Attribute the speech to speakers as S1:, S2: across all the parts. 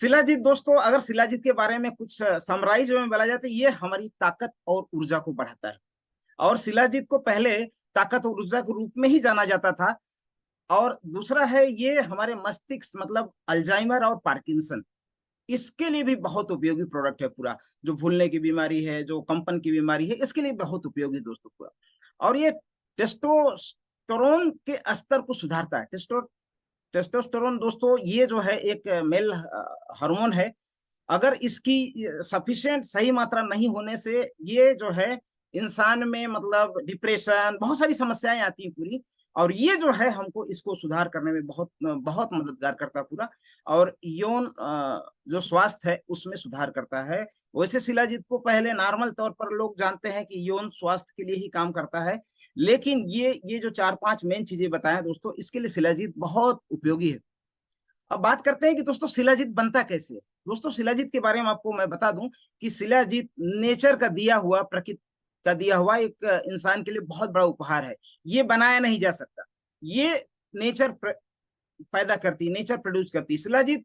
S1: शिलाजीत दोस्तों, अगर शिलाजीत के बारे में कुछ समराइज में बोला जाए तो ये हमारी ताकत और ऊर्जा को बढ़ाता है। और शिलाजीत को पहले ताकत और ऊर्जा के रूप में ही जाना जाता था। और दूसरा है, ये हमारे मस्तिष्क मतलब अल्जाइमर और पार्किंसन, इसके लिए भी बहुत उपयोगी प्रोडक्ट है पूरा। जो भूलने की बीमारी है, जो कंपन की बीमारी है, इसके लिए बहुत उपयोगी दोस्तों पूरा। और ये टेस्टोस्टेरोन के स्तर को सुधारता है। टेस्टोस्टेरोन दोस्तों, ये जो है एक मेल हार्मोन है। अगर इसकी सफिशिएंट सही मात्रा नहीं होने से ये जो है इंसान में मतलब डिप्रेशन, बहुत सारी समस्याएं आती हैं पूरी। और ये जो है हमको इसको सुधार करने में बहुत बहुत मददगार करता है पूरा। और यौन जो स्वास्थ्य है उसमें सुधार करता है। वैसे शिलाजीत को पहले नॉर्मल तौर पर लोग जानते हैं कि यौन स्वास्थ्य के लिए ही काम करता है, लेकिन ये जो चार पांच मेन चीजें बताएं दोस्तों, इसके लिए शिलाजीत बहुत उपयोगी है। अब बात करते हैं कि दोस्तों शिलाजीत बनता कैसे है। दोस्तों शिलाजीत के बारे में आपको मैं बता दूं कि शिलाजीत नेचर का दिया हुआ, प्रकृति का दिया हुआ एक इंसान के लिए बहुत बड़ा उपहार है। ये बनाया नहीं जा सकता। ये नेचर पैदा करती है, नेचर प्रोड्यूस करती है। शिलाजीत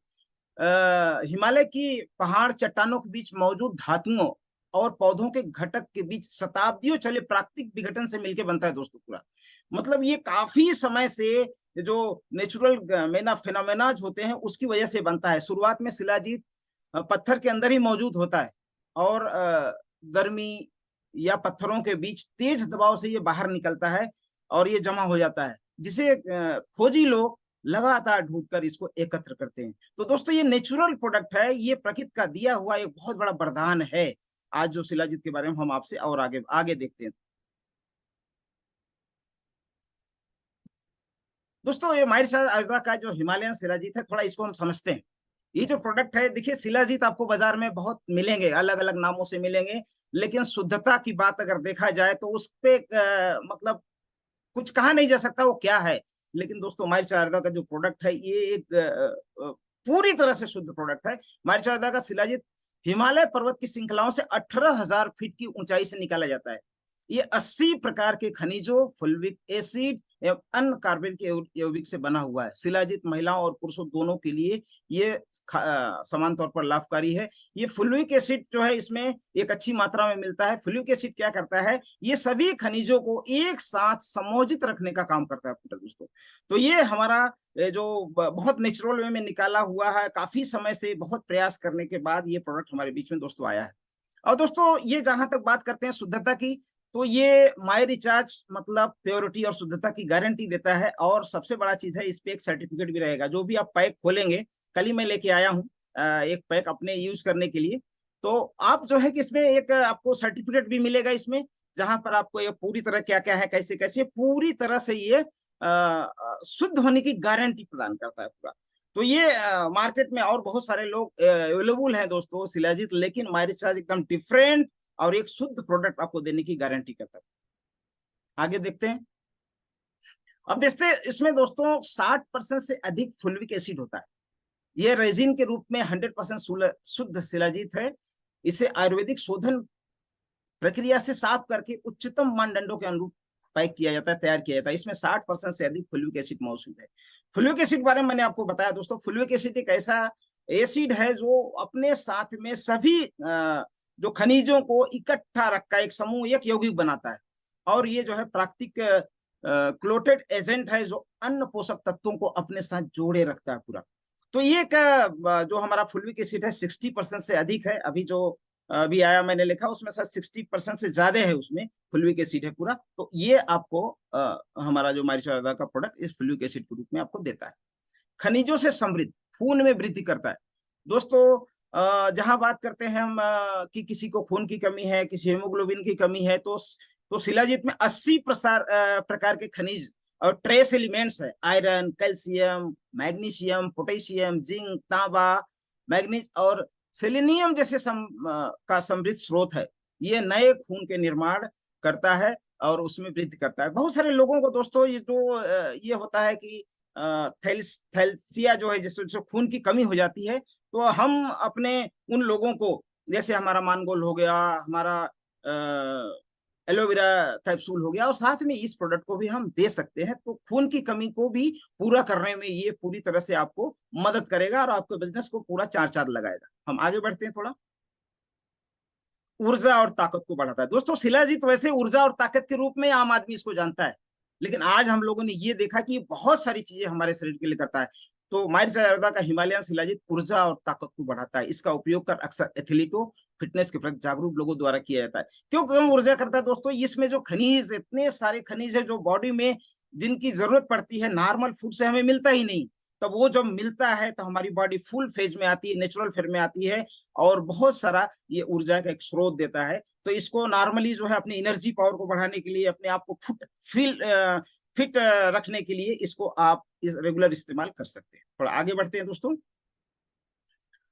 S1: हिमालय की पहाड़ चट्टानों के बीच मौजूद धातुओं और पौधों के घटक के बीच शताब्दियों चले प्राकृतिक विघटन से मिलकर बनता है दोस्तों पूरा। मतलब ये काफी समय से जो नेचुरल मेना फिनोमेनाज होते हैं उसकी वजह से बनता है। शुरुआत में शिलाजीत पत्थर के अंदर ही मौजूद होता है, और गर्मी या पत्थरों के बीच तेज दबाव से ये बाहर निकलता है और ये जमा हो जाता है, जिसे खोजी लोग लगातार ढूंढकर इसको एकत्र करते हैं। तो दोस्तों ये नेचुरल प्रोडक्ट है, ये प्रकृति का दिया हुआ एक बहुत बड़ा वरदान है। आज जो शिलाजीत के बारे में हम आपसे और आगे आगे देखते हैं। दोस्तों ये माहिर शाह आयुर्वेदा का जो हिमालयन शिलाजीत है, थोड़ा इसको हम समझते हैं। ये जो प्रोडक्ट है, देखिए शिलाजीत आपको बाजार में बहुत मिलेंगे, अलग अलग नामों से मिलेंगे, लेकिन शुद्धता की बात अगर देखा जाए तो उस पे मतलब कुछ कहा नहीं जा सकता वो क्या है। लेकिन दोस्तों माहिर शाह आयुर्वेदा का जो प्रोडक्ट है, ये एक पूरी तरह से शुद्ध प्रोडक्ट है। माहिर शाह आयुर्वेदा का शिलाजीत हिमालय पर्वत की श्रृंखलाओं से 18,000 फीट की ऊंचाई से निकाला जाता है। ये 80 प्रकार के खनिजों, फुल्विक एसिड एवं अन्य कार्बनिक यौगिक से बना हुआ है। शिलाजीत महिलाओं और पुरुषों दोनों के लिए ये समान तौर पर लाभकारी है। ये फुल्विक एसिड जो है इसमें एक अच्छी मात्रा में मिलता है। फुल्विक एसिड क्या करता है, ये सभी खनिजों को एक साथ संयोजित रखने का काम करता है दोस्तों। तो ये हमारा जो बहुत नेचुरल वे में निकाला हुआ है, काफी समय से बहुत प्रयास करने के बाद ये प्रोडक्ट हमारे बीच में दोस्तों आया है। और दोस्तों ये जहां तक बात करते हैं शुद्धता की, तो ये माई रिचार्ज मतलब प्योरिटी और शुद्धता की गारंटी देता है। और सबसे बड़ा चीज है, इस पे एक सर्टिफिकेट भी रहेगा। जो भी आप पैक खोलेंगे, कल ही मैं लेके आया हूँ एक पैक अपने यूज करने के लिए, तो आप जो है कि इसमें एक आपको सर्टिफिकेट भी मिलेगा इसमें, जहां पर आपको ये पूरी तरह क्या क्या है, कैसे कैसे पूरी तरह से ये शुद्ध होने की गारंटी प्रदान करता है पूरा। तो ये मार्केट में और बहुत सारे लोग अवेलेबल हैं दोस्तों शिलाजीत, लेकिन माई रिचार्ज एकदम डिफरेंट और एक शुद्ध प्रोडक्ट आपको देने की गारंटी करता है। आगे देखते हैं। अब देखते हैं इसमें दोस्तों 60% से अधिक फुल्विक एसिड होता है। यह रेजिन के रूप में 100% शुद्ध शिलाजीत है। इसे आयुर्वेदिक शोधन प्रक्रिया से साफ करके उच्चतम मानदंडों के अनुरूप पैक किया जाता है, तैयार किया जाता है। इसमें 60% से अधिक फुल्विक एसिड मौजूद है। फुल्विक एसिड के बारे में मैंने आपको बताया दोस्तों। फुल्विक एसिड एक ऐसा एसिड है जो अपने साथ में सभी जो खनिजों को इकट्ठा रखा एक समूह, एक यौगिक बनाता है। और ये जो है प्राकृतिक क्लोटेड एजेंट है जो अन्य पोषक तत्वों को अपने साथ जोड़े रखता है पूरा। तो ये जो हमारा फुल्विक एसिड है 60% से अधिक है। अभी जो अभी आया मैंने लिखा उसमें शायद 60% से ज्यादा है, उसमें फुल्विक एसिड है पूरा। तो ये आपको हमारा जो मारिचादा का प्रोडक्ट इस फुल्विक एसिड के रूप में आपको देता है। खनिजों से समृद्ध, खून में वृद्धि करता है दोस्तों। जहां बात करते हैं हम कि किसी को खून की कमी है, किसी हेमोग्लोबिन की कमी है, तो शिलाजीत में 80 प्रकार के खनिज और ट्रेस एलिमेंट्स है। Iron, calcium, magnesium, potassium, zinc, तांबा, मैग्नीज और सेलेनियम जैसे का समृद्ध स्रोत है। ये नए खून के निर्माण करता है और उसमें वृद्धि करता है। बहुत सारे लोगों को दोस्तों ये जो ये होता है कि थैलेसिया जो है, जिससे खून की कमी हो जाती है, तो हम अपने उन लोगों को, जैसे हमारा मानगोल हो गया, हमारा एलोवेरा कैप्सूल हो गया, और साथ में इस प्रोडक्ट को भी हम दे सकते हैं। तो खून की कमी को भी पूरा करने में ये पूरी तरह से आपको मदद करेगा और आपके बिजनेस को पूरा चार चांद लगाएगा। हम आगे बढ़ते हैं थोड़ा। ऊर्जा और ताकत को बढ़ाता है दोस्तों। शिलाजीत वैसे ऊर्जा और ताकत के रूप में आम आदमी इसको जानता है, लेकिन आज हम लोगों ने ये देखा कि ये बहुत सारी चीजें हमारे शरीर के लिए करता है। तो माइट आयुर्वेदा का हिमालयन शिलाजीत ऊर्जा और ताकत को बढ़ाता है। इसका उपयोग कर अक्सर एथलीटों, फिटनेस के प्रति जागरूक लोगों द्वारा किया जाता है। क्यों कम ऊर्जा करता है दोस्तों? इसमें जो खनिज, इतने सारे खनिज है जो बॉडी में जिनकी जरूरत पड़ती है, नॉर्मल फूड से हमें मिलता ही नहीं। तब वो जब मिलता है तो हमारी बॉडी फुल फेज में आती है, नेचुरल फेज में आती है, और बहुत सारा ये ऊर्जा का एक स्रोत देता है। तो इसको नॉर्मली जो है अपनी एनर्जी पावर को बढ़ाने के लिए, अपने आप को फिट रखने के लिए इसको आप इस रेगुलर इस्तेमाल कर सकते हैं। थोड़ा आगे बढ़ते हैं दोस्तों।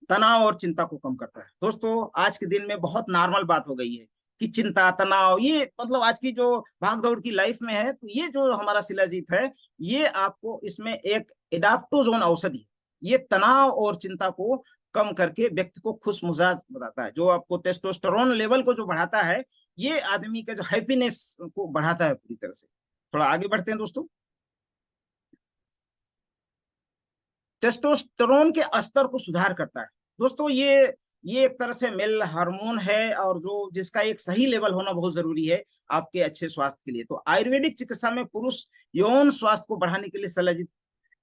S1: तनाव और चिंता को कम करता है दोस्तों। आज के दिन में बहुत नॉर्मल बात हो गई है कि चिंता, तनाव, ये मतलब आज की जो भाग दौड़ की लाइफ में है, तो ये जो हमारा शिलाजीत है, ये आपको इसमें एक एडाप्टोजोन औषधि है। ये तनाव और चिंता को कम करके व्यक्ति को खुश मिजाज बनाता है, जो आपको टेस्टोस्टेरोन लेवल को जो बढ़ाता है, ये आदमी का जो हैप्पीनेस को बढ़ाता है पूरी तरह से। थोड़ा आगे बढ़ते हैं दोस्तों। टेस्टोस्टेरोन के स्तर को सुधार करता है दोस्तों। ये एक तरह से मेल हार्मोन है, और जो जिसका एक सही लेवल होना बहुत जरूरी है आपके अच्छे स्वास्थ्य के लिए। तो आयुर्वेदिक चिकित्सा में पुरुष यौन स्वास्थ्य को बढ़ाने के लिए शिलाजीत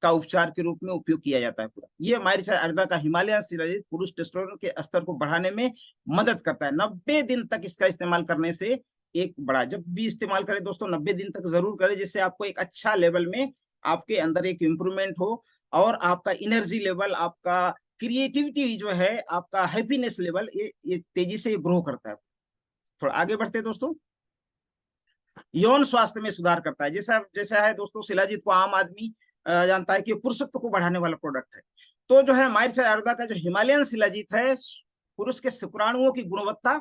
S1: का उपचार के रूप में उपयोग किया जाता है पूरा। ये हमारी आयुर्वेदा का हिमालयन शिलाजीत पुरुष टेस्टोस्टेरोन के स्तर को बढ़ाने में मदद करता है। 90 दिन तक इसका इस्तेमाल करने से एक बड़ा, जब भी इस्तेमाल करें दोस्तों 90 दिन तक जरूर करें, जिससे आपको एक अच्छा लेवल में आपके अंदर एक इम्प्रूवमेंट हो, और आपका एनर्जी लेवल, आपका क्रिएटिविटी जो है, आपका हैप्पीनेस लेवल, ये तेजी से ग्रो करता है। थोड़ा आगे बढ़ते हैं दोस्तों। यौन स्वास्थ्य में सुधार करता है। जैसा जैसा है दोस्तों, शिलाजीत को आम आदमी जानता है कि पुरुषत्व को बढ़ाने वाला प्रोडक्ट है। तो जो है हमारे आयुर्वेदा का जो हिमालयन शिलाजीत है, पुरुष के शुक्राणुओं की गुणवत्ता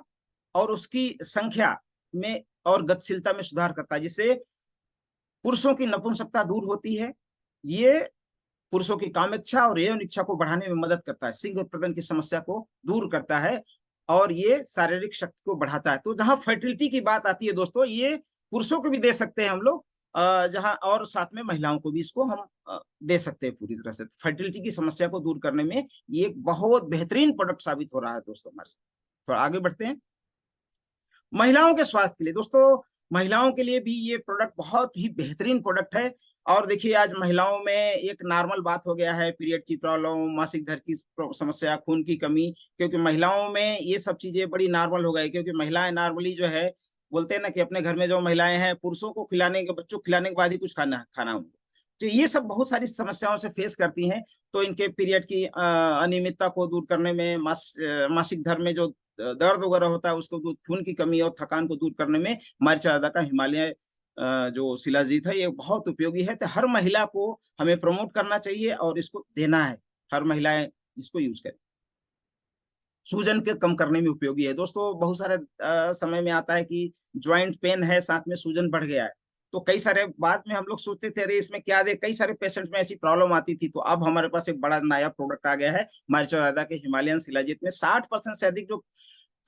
S1: और उसकी संख्या में और गतिशीलता में सुधार करता है, जिससे पुरुषों की नपुंसकता दूर होती है। ये पुरुषों की कामेच्छा और यौन इच्छा को बढ़ाने में मदद करता है। सिंह प्रदन की समस्या को दूर करता है, और ये शारीरिक शक्ति को बढ़ाता है। तो जहां फर्टिलिटी की बात आती है दोस्तों, ये पुरुषों को भी दे सकते हैं हम लोग, जहां और साथ में महिलाओं को भी इसको हम दे सकते हैं पूरी तरह से। फर्टिलिटी की समस्या को दूर करने में ये एक बहुत बेहतरीन प्रोडक्ट साबित हो रहा है दोस्तों हमारे साथ। थोड़ा आगे बढ़ते हैं। महिलाओं के स्वास्थ्य के लिए दोस्तों, महिलाओं के लिए भी ये प्रोडक्ट बहुत ही बेहतरीन प्रोडक्ट है। और देखिए आज महिलाओं में एक नॉर्मल बात हो गया है, पीरियड की प्रॉब्लम, मासिक धर्म की समस्या, खून की कमी, क्योंकि महिलाओं में ये सब चीजें बड़ी नॉर्मल हो गई। क्योंकि महिलाएं नॉर्मली जो है, बोलते हैं ना कि अपने घर में जो महिलाएं हैं, पुरुषों को खिलाने के, बच्चों को खिलाने के बाद ही कुछ खाना खाना उनको, तो ये सब बहुत सारी समस्याओं से फेस करती हैं। तो इनके पीरियड की अनियमितता को दूर करने में, मासिक धर्म में जो दर्द वगैरह होता है उसको दूर, खून की कमी और थकान को दूर करने में हमारे चादा का हिमालय जो शिलाजीत है, ये बहुत उपयोगी है। तो हर महिला को हमें प्रमोट करना चाहिए और इसको देना है। हर महिलाएं इसको यूज करें। सूजन के कम करने में उपयोगी है दोस्तों। बहुत सारे समय में आता है कि ज्वाइंट पेन है, साथ में सूजन बढ़ गया है। तो कई सारे बाद में हम लोग सोचते थे अरे इसमें क्या दे, कई सारे पेशेंट्स में ऐसी प्रॉब्लम आती थी। तो अब हमारे पास एक बड़ा नया प्रोडक्ट आ गया है मारिचादा के हिमालयन शिलाजीत में। 60% से अधिक जो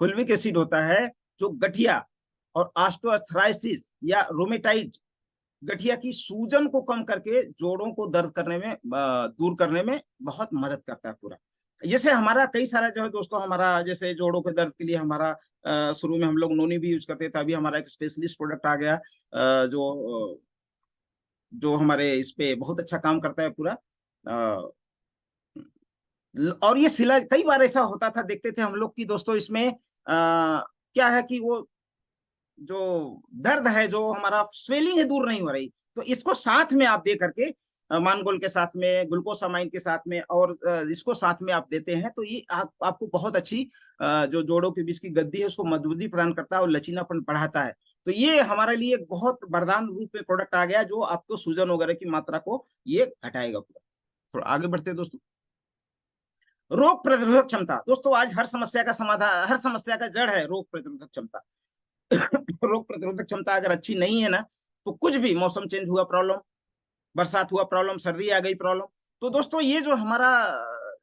S1: फुल्विक एसिड होता है, जो गठिया और ऑस्टियोआर्थराइटिस या रोमेटाइड, गठिया की सूजन को कम करके जोड़ों को दर्द करने में, दूर करने में बहुत मदद करता है पूरा। जैसे हमारा कई सारा जो है दोस्तों, हमारा जैसे जोड़ों के दर्द के लिए हमारा शुरू में हम लोग नोनी भी यूज करते थे। अभी हमारा एक स्पेशलिस्ट प्रोडक्ट आ गया जो हमारे इस पे बहुत अच्छा काम करता है पूरा। और ये सिला कई बार ऐसा होता था, देखते थे हम लोग की दोस्तों, इसमें क्या है कि वो जो दर्द है, जो हमारा स्वेलिंग है, दूर नहीं हो रही। तो इसको साथ में आप दे करके, मानगोल के साथ में, ग्लूकोसामाइन के साथ में, और इसको साथ में आप देते हैं, तो ये आपको बहुत अच्छी जो जोड़ों के बीच की गद्दी है उसको मजबूती प्रदान करता है और लचीलापन बढ़ाता है। तो ये हमारे लिए एक बहुत वरदान रूप में प्रोडक्ट आ गया, जो आपको सूजन वगैरह की मात्रा को ये घटाएगा पूरा। थोड़ा आगे बढ़ते हैं दोस्तों। रोग प्रतिरोधक क्षमता दोस्तों, आज हर समस्या का समाधान, हर समस्या का जड़ है रोग प्रतिरोधक क्षमता। रोग प्रतिरोधक क्षमता अगर अच्छी नहीं है ना, तो कुछ भी, मौसम चेंज हुआ प्रॉब्लम, बरसात हुआ प्रॉब्लम, सर्दी आ गई प्रॉब्लम। तो दोस्तों ये जो हमारा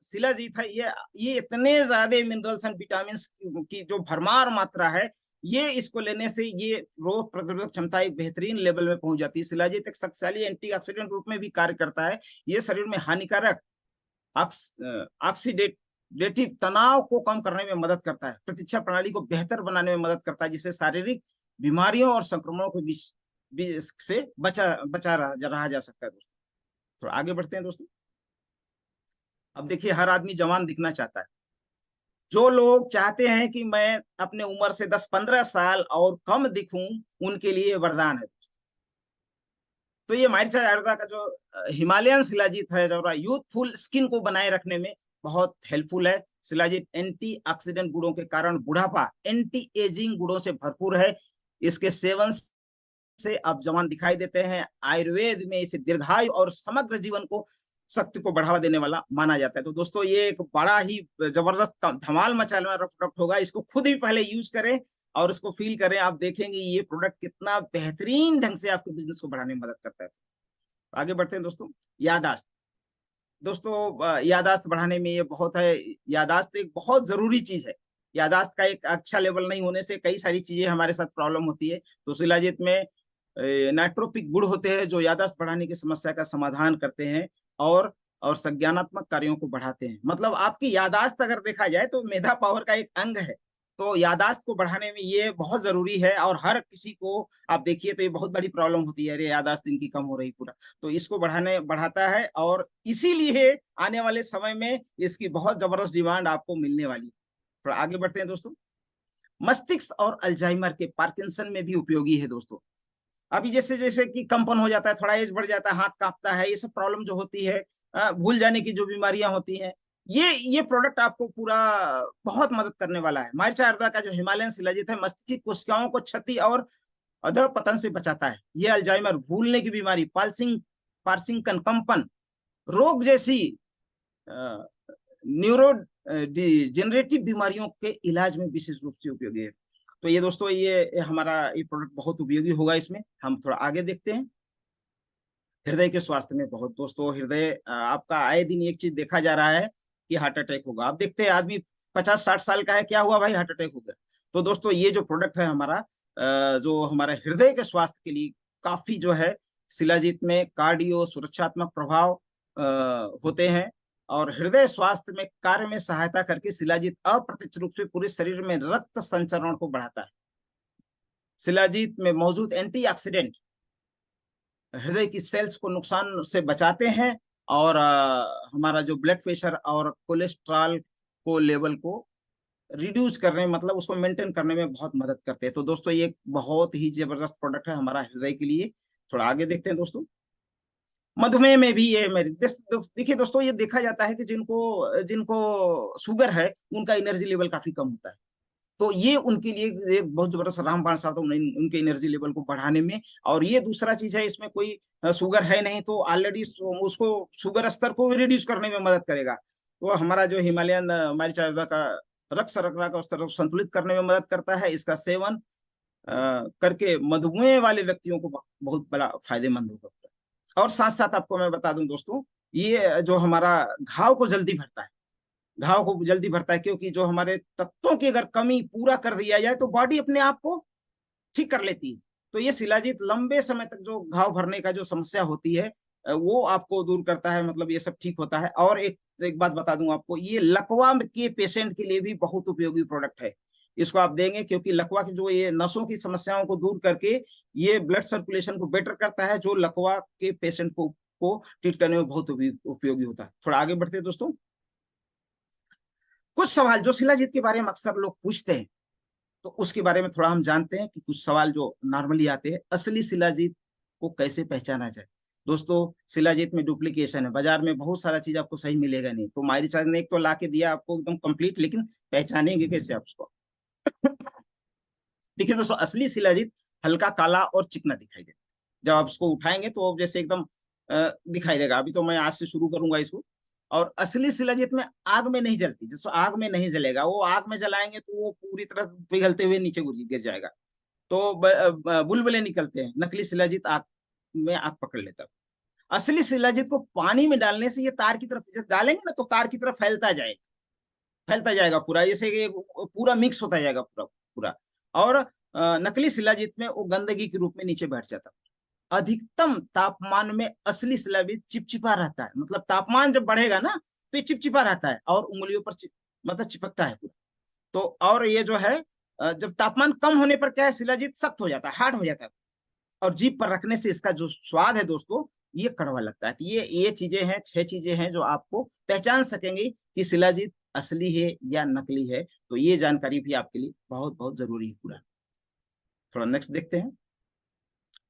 S1: शिलाजीत है, ये इतने ज्यादा मिनरल्स एंड विटामिन की जो भरमार मात्रा है, ये इसको लेने से ये रोग प्रतिरोधक क्षमता एक बेहतरीन लेवल में पहुंच जाती है। शिलाजीत एक शक्तिशाली एंटीऑक्सीडेंट रूप में भी कार्य करता है। ये शरीर में हानिकारक ऑक्सीडेटिव तनाव को कम करने में मदद करता है, प्रतिरक्षा प्रणाली को बेहतर बनाने में मदद करता है, जिससे शारीरिक बीमारियों और संक्रमणों को से बचा रहा जा सकता है। दोस्तों तो आगे बढ़ते हैं दोस्तों। अब देखिए, हर आदमी जवान दिखना चाहता है। जो लोग चाहते हैं कि मैं अपने उम्र से 10-15 साल और कम दिखूं, उनके लिए वरदान है। तो ये माइरचा आयुर्वेदा का जो हिमालयन शिलाजीत है, जो यूथफुल स्किन को बनाए रखने में बहुत हेल्पफुल है। शिलाजीत एंटीऑक्सीडेंट गुणों के कारण बुढ़ापा, एंटी एजिंग गुणों से भरपूर है। इसके सेवन से आप जवान दिखाई देते हैं। आयुर्वेद में इसे दीर्घायु और समग्र जीवन को शक्ति को बढ़ावा देने वाला माना जाता है। तो दोस्तों ये एक बड़ा ही जबरदस्त धमाल मचाने वाला प्रोडक्ट होगा। इसको खुद ही पहले यूज करें और इसको फील करें, आप देखेंगे ये प्रोडक्ट कितना बेहतरीन ढंग से आपके बिजनेस को बढ़ाने में मदद करता है। आगे बढ़ते हैं दोस्तों। यादाश्त, दोस्तों यादाश्त बढ़ाने में ये बहुत है। यादाश्त एक बहुत जरूरी चीज है। यादाश्त का एक अच्छा लेवल नहीं होने से कई सारी चीजें हमारे साथ प्रॉब्लम होती है। तो शिलाजीत में नाइट्रोपिक गुण होते हैं जो यादाश्त बढ़ाने की समस्या का समाधान करते हैं और संज्ञानात्मक कार्यों को बढ़ाते हैं। मतलब आपकी यादाश्त अगर देखा जाए तो मेधा पावर का एक अंग है। तो यादाश्त को बढ़ाने में ये बहुत जरूरी है। और हर किसी को आप देखिए तो ये बहुत बड़ी प्रॉब्लम होती है, अरे यादाश्त इनकी कम हो रही पूरा। तो इसको बढ़ाता है और इसीलिए आने वाले समय में इसकी बहुत जबरदस्त डिमांड आपको मिलने वाली है। थोड़ा आगे बढ़ते हैं दोस्तों। मस्तिष्क और अल्जाइमर के, पार्किंसन में भी उपयोगी है दोस्तों। अभी जैसे जैसे कि कंपन हो जाता है, थोड़ा एज बढ़ जाता है, हाथ कांपता है, ये सब प्रॉब्लम जो होती है, भूल जाने की जो बीमारियां होती हैं, ये प्रोडक्ट आपको पूरा बहुत मदद करने वाला है। माइरचा आयुर्वेदा का जो हिमालयन शिलाजीत है मस्तिष्क की कोशिकाओं को क्षति और अधःपतन से बचाता है। ये अल्जाइमर, भूलने की बीमारी, पार्किंसन, कंपन रोग जैसी न्यूरो जेनरेटिव बीमारियों के इलाज में विशेष रूप से उपयोगी है। तो ये दोस्तों ये हमारा ये प्रोडक्ट बहुत उपयोगी होगा। इसमें हम थोड़ा आगे देखते हैं। हृदय के स्वास्थ्य में बहुत, दोस्तों हृदय आपका आए दिन एक चीज देखा जा रहा है कि हार्ट अटैक होगा। आप देखते हैं आदमी 50-60 साल का है, क्या हुआ भाई, हार्ट अटैक हो गया। तो दोस्तों ये जो प्रोडक्ट है हमारा, जो हमारे हृदय के स्वास्थ्य के लिए काफी जो है, शिलाजीत में कार्डियो सुरक्षात्मक प्रभाव होते हैं और हृदय स्वास्थ्य में कार्य में सहायता करके शिलाजीत अप्रत्यक्ष रूप से पूरे शरीर में रक्त संचरण को बढ़ाता है। शिलाजीत में मौजूद एंटीऑक्सीडेंट हृदय की सेल्स को नुकसान से बचाते हैं और हमारा जो ब्लड प्रेशर और कोलेस्ट्रॉल को लेवल को रिड्यूस करने, मतलब उसको मेंटेन करने में बहुत मदद करते हैं। तो दोस्तों ये बहुत ही जबरदस्त प्रोडक्ट है हमारा हृदय के लिए। थोड़ा आगे देखते हैं दोस्तों। मधुमेह में भी ये मेरी देखिए दोस्तों, ये देखा जाता है कि जिनको जिनको शुगर है उनका एनर्जी लेवल काफी कम होता है। तो ये उनके लिए एक बहुत जबरदस्त रामबाण साहब उनके एनर्जी लेवल को बढ़ाने में। और ये दूसरा चीज है, इसमें कोई शुगर है नहीं तो ऑलरेडी उसको शुगर स्तर को रिड्यूस करने में मदद करेगा। तो हमारा जो हिमालयन माइरचा आयुर्वेदा का रक्त शर्करा का स्तर को संतुलित करने में मदद करता है। इसका सेवन करके मधुमेह वाले व्यक्तियों को बहुत बड़ा फायदेमंद होगा। और साथ साथ आपको मैं बता दूं दोस्तों, ये जो हमारा घाव को जल्दी भरता है, घाव को जल्दी भरता है, क्योंकि जो हमारे तत्वों की अगर कमी पूरा कर दिया जाए तो बॉडी अपने आप को ठीक कर लेती है। तो ये शिलाजीत लंबे समय तक जो घाव भरने का जो समस्या होती है वो आपको दूर करता है, मतलब ये सब ठीक होता है। और एक बात बता दूं आपको, ये लकवा के पेशेंट के लिए भी बहुत उपयोगी प्रोडक्ट है। इसको आप देंगे क्योंकि लकवा की जो ये नसों की समस्याओं को दूर करके ये ब्लड सर्कुलेशन को बेटर करता है, जो लकवा के पेशेंट को ट्रीट करने में बहुत उपयोगी होता है। थोड़ा आगे बढ़ते हैं दोस्तों। कुछ सवाल जो शिलाजीत के बारे में अक्सर लोग पूछते हैं, तो उसके बारे में थोड़ा हम जानते हैं कि कुछ सवाल जो नॉर्मली आते हैं। असली शिलाजीत को कैसे पहचाना जाए। दोस्तों शिलाजीत में डुप्लीकेशन है, बाजार में बहुत सारा चीज आपको सही मिलेगा नहीं। तो माइरचा ने एक तो ला के दिया आपको एकदम कंप्लीट, लेकिन पहचानेंगे कैसे आप उसको। देखिए दोस्तों, असली शिलाजीत हल्का काला और चिकना दिखाई देगा। जब आप उसको उठाएंगे तो जैसे एकदम दिखाई देगा। अभी तो मैं आज से शुरू करूंगा इसको। और असली शिलाजीत में आग में नहीं जलती, जिसको आग में नहीं जलेगा, वो आग में जलाएंगे तो वो पूरी तरह पिघलते हुए नीचे गिर जाएगा। तो बुलबुले निकलते हैं। नकली शिलाजीत आग में आग पकड़ लेता है। असली शिलाजीत को पानी में डालने से ये तार की तरफ जब डालेंगे ना तो तार की तरफ फैलता जाएगा पूरा, जैसे कि पूरा मिक्स होता जाएगा पूरा पूरा। और नकली शिलाजीत में वो गंदगी के रूप में नीचे बैठ जाता है। अधिकतम तापमान में असली शिलाजीत चिपचिपा रहता है, मतलब तापमान जब बढ़ेगा ना तो ये चिपचिपा रहता है और उंगलियों पर मतलब चिपकता है पूरा। तो और ये जो है जब तापमान कम होने पर क्या है, शिलाजीत सख्त हो जाता है, हार्ड हो जाता है, और जीभ पर रखने से इसका जो स्वाद है दोस्तों ये कड़वा लगता है। तो ये चीजें हैं, 6 चीजें हैं जो आपको पहचान सकेंगे कि शिलाजीत असली है या नकली है। तो ये जानकारी भी आपके लिए बहुत बहुत जरूरी है पूरा। थोड़ा नेक्स्ट देखते हैं,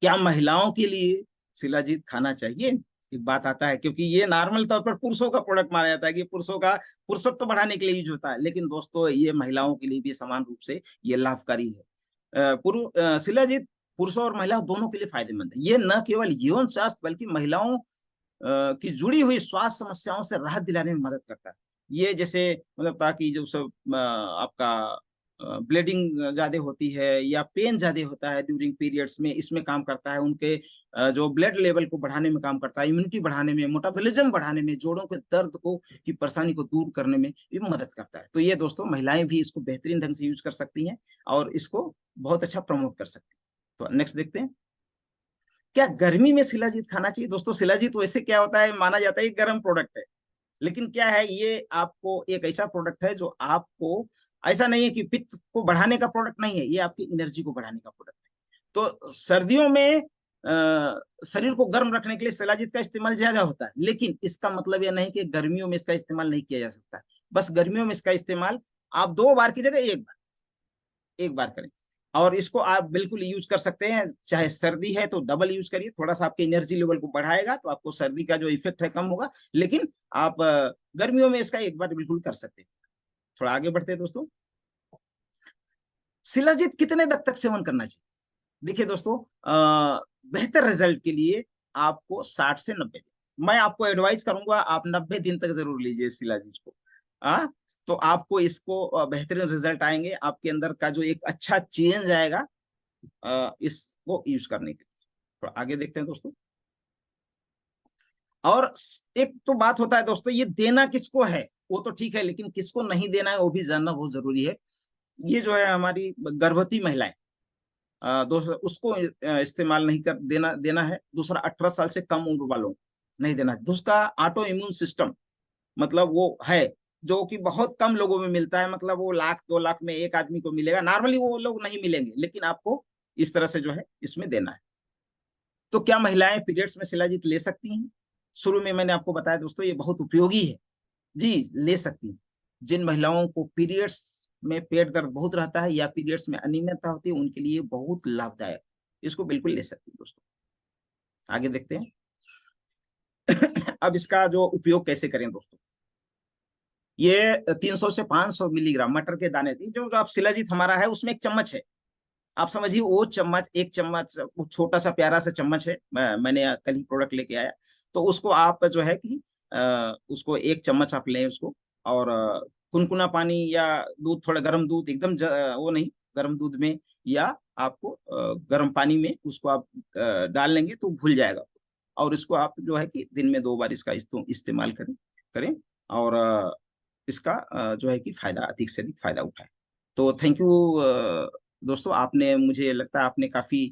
S1: क्या महिलाओं के लिए शिलाजीत खाना चाहिए? एक बात आता है, क्योंकि ये नॉर्मल तौर पर पुरुषों का प्रोडक्ट माना जाता है कि पुरुषों का पुरुषत्व बढ़ाने के लिए यूज होता है, लेकिन दोस्तों ये महिलाओं के लिए भी समान रूप से ये लाभकारी है। शिलाजीत पुरुषों और महिलाओं दोनों के लिए फायदेमंद है। ये न केवल यौन स्वास्थ्य बल्कि महिलाओं की जुड़ी हुई स्वास्थ्य समस्याओं से राहत दिलाने में मदद करता है। ये जैसे मतलब ताकि जो सब आपका ब्लीडिंग ज्यादा होती है या पेन ज्यादा होता है ड्यूरिंग पीरियड्स में, इसमें काम करता है। उनके जो ब्लड लेवल को बढ़ाने में काम करता है, इम्यूनिटी बढ़ाने में, मेटाबॉलिज्म बढ़ाने में, जोड़ों के दर्द को की परेशानी को दूर करने में ये मदद करता है। तो ये दोस्तों महिलाएं भी इसको बेहतरीन ढंग से यूज कर सकती हैं और इसको बहुत अच्छा प्रमोट कर सकती हैं। तो नेक्स्ट देखते हैं, क्या गर्मी में शिलाजीत खाना चाहिए? दोस्तों शिलाजीत वैसे क्या होता है, माना जाता है ये गर्म प्रोडक्ट है, लेकिन क्या है, ये आपको एक ऐसा प्रोडक्ट है जो आपको, ऐसा नहीं है कि पित्त को बढ़ाने का प्रोडक्ट नहीं है, ये आपकी एनर्जी को बढ़ाने का प्रोडक्ट है। तो सर्दियों में शरीर को गर्म रखने के लिए शिलाजीत का इस्तेमाल ज्यादा होता है, लेकिन इसका मतलब यह नहीं कि गर्मियों में इसका इस्तेमाल नहीं किया जा सकता। बस गर्मियों में इसका इस्तेमाल आप 2 बार की जगह एक बार करें। और इसको आप बिल्कुल यूज कर सकते हैं, चाहे सर्दी है तो डबल यूज करिए, थोड़ा सा आपके एनर्जी लेवल को बढ़ाएगा तो आपको सर्दी का जो इफेक्ट है कम होगा। लेकिन आप गर्मियों में इसका एक बार बिल्कुल कर सकते हैं। थोड़ा आगे बढ़ते हैं दोस्तों, शिलाजीत कितने तक सेवन करना चाहिए? देखिए दोस्तों, बेहतर रिजल्ट के लिए आपको 60 से 90 दिन, मैं आपको एडवाइस करूंगा आप 90 दिन तक जरूर लीजिए शिलाजीत को। तो आपको इसको बेहतरीन रिजल्ट आएंगे, आपके अंदर का जो एक अच्छा चेंज आएगा इसको यूज करने के लिए। तो आगे देखते हैं दोस्तों, और एक तो बात होता है दोस्तों, ये देना किसको है वो तो ठीक है, लेकिन किसको नहीं देना है वो भी जानना बहुत जरूरी है। ये जो है हमारी गर्भवती महिलाएं, दूसरा उसको इस्तेमाल नहीं कर देना है। दूसरा 18 साल से कम उम्र वालों नहीं देना है। दूसरा ऑटो इम्यून सिस्टम, मतलब वो है जो कि बहुत कम लोगों में मिलता है, मतलब वो 1 लाख 2 लाख में एक आदमी को मिलेगा, नॉर्मली वो लोग नहीं मिलेंगे, लेकिन आपको इस तरह से जो है इसमें देना है। तो क्या महिलाएं पीरियड्स में शिलाजीत ले सकती हैं? शुरू में मैंने आपको बताया दोस्तों ये बहुत उपयोगी है। जी, ले सकती हैं। जिन महिलाओं को पीरियड्स में पेट दर्द बहुत रहता है या पीरियड्स में अनियमितता होती है उनके लिए बहुत लाभदायक, इसको बिल्कुल ले सकती हैं दोस्तों। आगे देखते हैं अब इसका जो उपयोग कैसे करें दोस्तों, ये 300 से 500 मिलीग्राम मटर के दाने थी, जो आप शिलाजीत हमारा है उसमें 1 चम्मच है। आप समझिए वो चम्मच, 1 चम्मच, वो छोटा सा प्यारा सा चम्मच है, मैंने कल ही प्रोडक्ट लेके आया। तो उसको आप जो है कि उसको 1 चम्मच आप लें उसको, और कुनकुना पानी या दूध, थोड़ा गर्म दूध, एकदम वो नहीं, गर्म दूध में या आपको गर्म पानी में उसको आप डाल लेंगे तो घुल जाएगा। और इसको आप जो है कि दिन में 2 बार इसका इस्तेमाल करें करें और इसका जो है कि फायदा, अधिक से अधिक फायदा उठाएं। तो थैंक यू दोस्तों, आपने, मुझे लगता है आपने काफी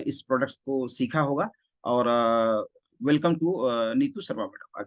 S1: इस प्रोडक्ट को सीखा होगा। और welcome to Neetu Sharma madam.